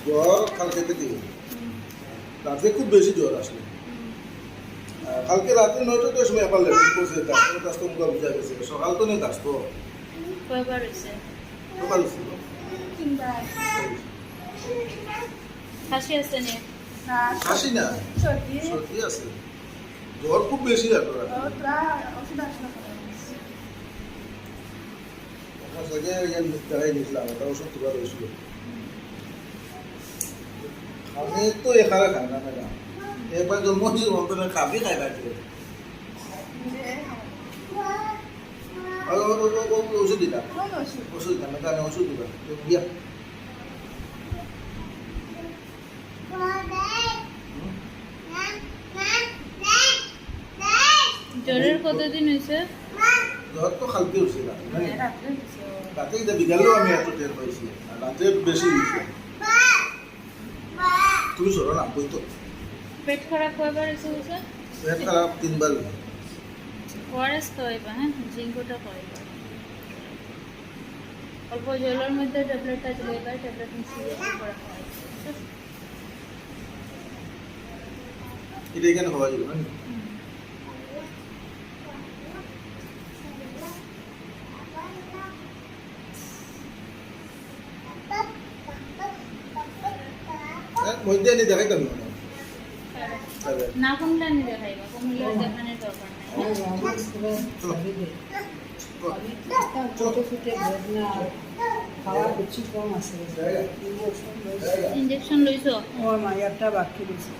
জ্বর কালকে থেকে রাতে খুব বেশি জ্বর আসলে কালকে রাতে 9টার সময় আবার লেগে পড়ছে ডাক্তারের কাছে মুখা বুঝা গেছে সকাল তো নেই আসতো কয়বার হয়েছে সকাল ছিল হাসি আছে নে হাসি না সর্দি আছে জ্বর খুব বেশি আর দেখাই দিয়েছিলাম ওটা ওষুধ তোলা হয়েছিল আমি তো এখানে খাই না ম্যাডাম একবার জন্ম হয়েছিল বলতো না খাবি খাই বাড়িতে ওষুধ দিলাম ওষুধ দিলাম এখানে ওষুধ দিলাম দিয়া জ্বরের কতদিন হয়েছে জ্বর তো কালকে হয়েছিল রাতে বিকালেও আমি এত টের পাইছি আর রাতে বেশি হয়েছে তুমি সরো না বই তো পেট খারাপ কয়বার হয়েছে বুঝছে পেট খারাপ 3বার ওআরএস খাওয়াইবা হ্যাঁ জিঙ্কটা খাওয়াইবা অল্প জলের মধ্যে ট্যাবলেটটা দিলেবা ট্যাবলেট মিশিয়ে করে খাওয়াইবা এটা এখানে হওয়া যাবে না মধ্যে নি দেখাইতাম না কমলে নি দেখাইবা কমলে দেখানোর দরকার নাই ইঞ্জেকশন লইছো ও মা একটা বাকি দিছে